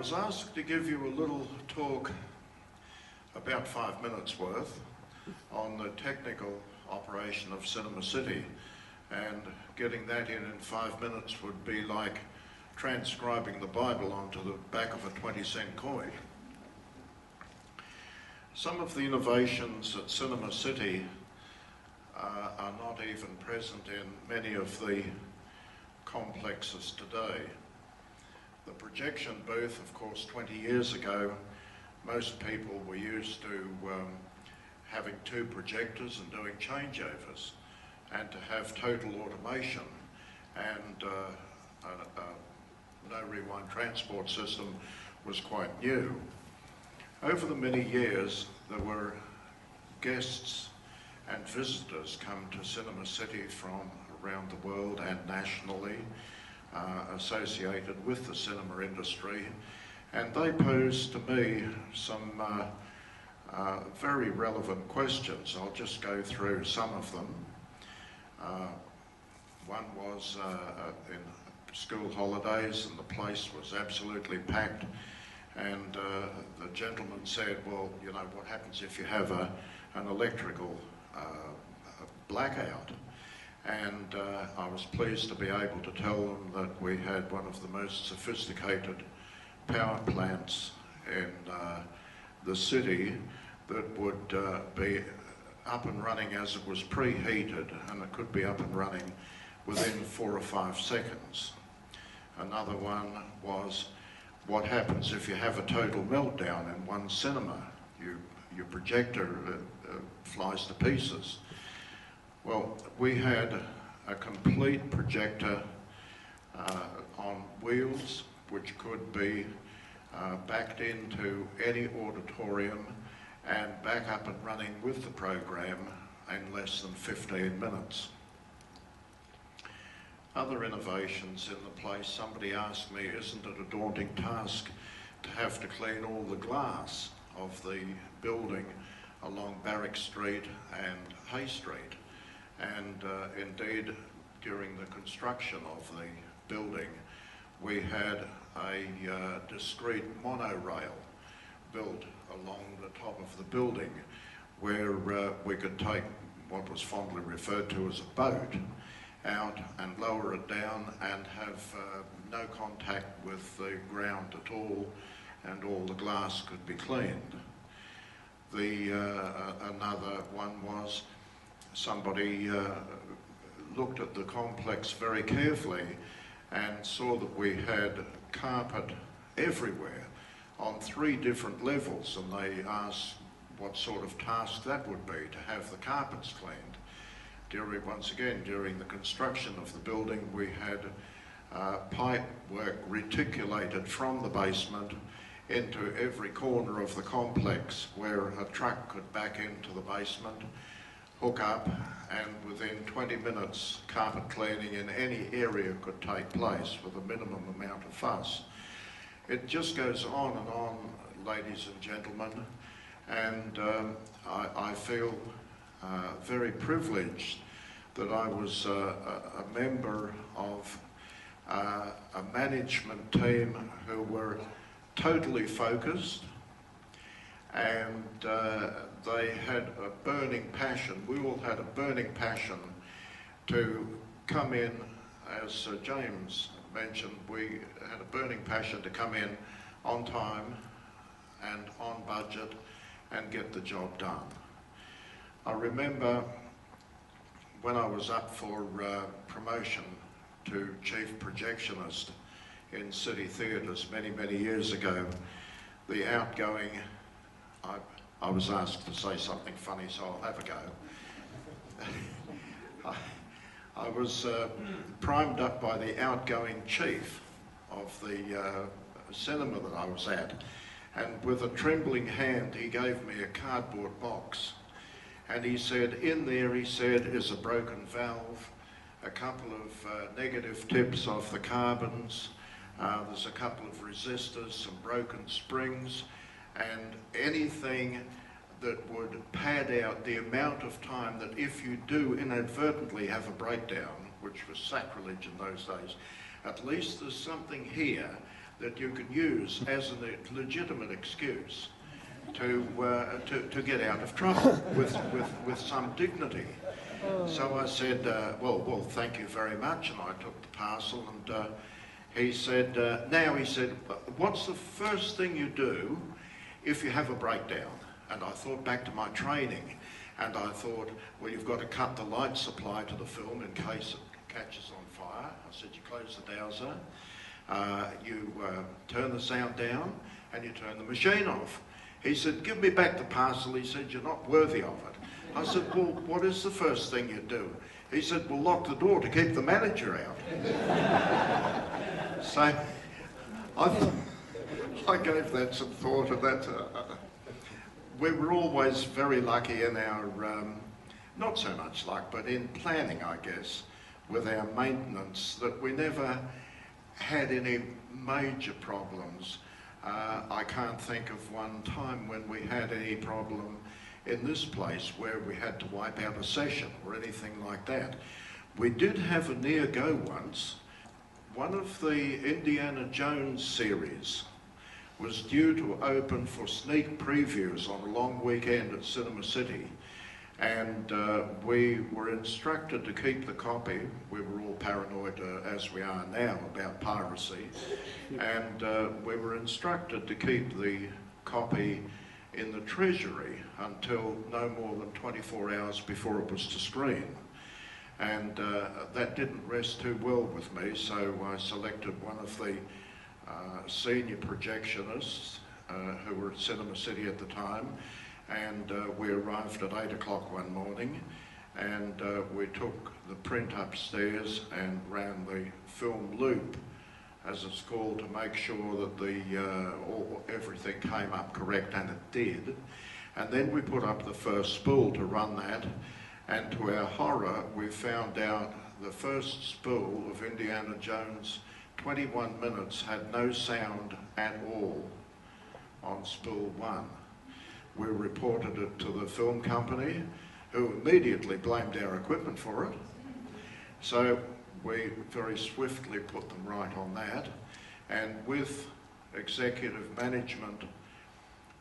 was asked to give you a little talk, about 5 minutes worth, on the technical operation of Cinema City, and getting that in 5 minutes would be like transcribing the Bible onto the back of a 20-cent coin. Some of the innovations at Cinema City are not even present in many of the complexes today. The projection booth, of course, 20 years ago, most people were used to having 2 projectors and doing changeovers, and to have total automation and no rewind transport system was quite new. Over the many years, there were guests and visitors come to Cinema City from around the world and nationally, associated with the cinema industry, and they posed to me some very relevant questions. I'll just go through some of them. One was in school holidays, and the place was absolutely packed, and the gentleman said, well, you know, what happens if you have an electrical blackout? And I was pleased to be able to tell them that we had one of the most sophisticated power plants in the city that would be up and running as it was preheated, and it could be up and running within 4 or 5 seconds. Another one was, what happens if you have a total meltdown in one cinema? Your projector flies to pieces. Well, we had a complete projector on wheels, which could be backed into any auditorium and back up and running with the program in less than 15 minutes. Other innovations in the place, somebody asked me, isn't it a daunting task to have to clean all the glass of the building along Barrack Street and Hay Street? And indeed, during the construction of the building, we had a discrete monorail built along the top of the building where we could take what was fondly referred to as a boat out and lower it down and have no contact with the ground at all, and all the glass could be cleaned. Another one was somebody looked at the complex very carefully and saw that we had carpet everywhere on 3 different levels, and they asked what sort of task that would be to have the carpets cleaned. Once again, during the construction of the building, we had pipe work reticulated from the basement into every corner of the complex where a truck could back into the basement, hook up, and within 20 minutes carpet cleaning in any area could take place with a minimum amount of fuss. It just goes on and on, ladies and gentlemen, and I feel very privileged that I was a member of a management team who were totally focused, and they had a burning passion. We all had a burning passion to come in, as James mentioned, we had a burning passion to come in on time and on budget and get the job done. I remember when I was up for promotion to Chief Projectionist in City Theatres many, many years ago, the outgoing, I was asked to say something funny, so I'll have a go. I was primed up by the outgoing chief of the cinema that I was at, and with a trembling hand he gave me a cardboard box, and he said, in there, he said, is a broken valve, a couple of negative tips off the carbons, there's a couple of resistors, some broken springs, and anything that would pad out the amount of time that if you do inadvertently have a breakdown, which was sacrilege in those days, at least there's something here that you can use as a legitimate excuse to get out of trouble with some dignity. So I said, well, thank you very much, and I took the parcel, and he said, what's the first thing you do if you have a breakdown? And I thought back to my training, and I thought, well, you've got to cut the light supply to the film in case it catches on fire. I said, you close the dowser, you turn the sound down, and you turn the machine off. He said, give me back the parcel. He said, you're not worthy of it. I said, well, what is the first thing you do? He said, well, lock the door to keep the manager out. So I gave that some thought, and that we were always very lucky in our, not so much luck, but in planning, I guess, with our maintenance, that we never had any major problems. I can't think of one time when we had any problem in this place where we had to wipe out a session or anything like that. We did have a near go once. One of the Indiana Jones series was due to open for sneak previews on a long weekend at Cinema City, and we were instructed to keep the copy. We were all paranoid, as we are now, about piracy, and we were instructed to keep the copy in the Treasury until no more than 24 hours before it was to screen. And that didn't rest too well with me, so I selected one of the senior projectionists who were at Cinema City at the time, and we arrived at 8 o'clock one morning, and we took the print upstairs and ran the film loop, as it's called, to make sure that everything came up correct, and it did. And then we put up the first spool to run that, and to our horror, we found out the first spool of Indiana Jones, 21 minutes, had no sound at all on spool 1. We reported it to the film company, who immediately blamed our equipment for it. So we very swiftly put them right on that, and with executive management,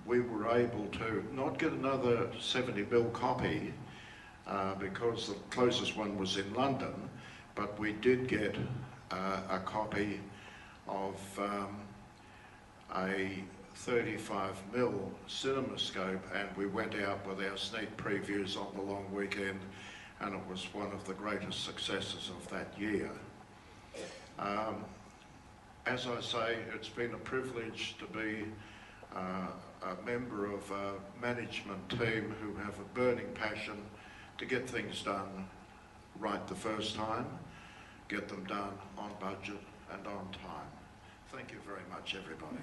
we were able to not get another 70mm copy because the closest one was in London, but we did get a copy of a 35mm CinemaScope, and we went out with our sneak previews on the long weekend, and it was one of the greatest successes of that year. As I say, it's been a privilege to be a member of a management team who have a burning passion to get things done right the first time, get them done on budget and on time. Thank you very much, everybody.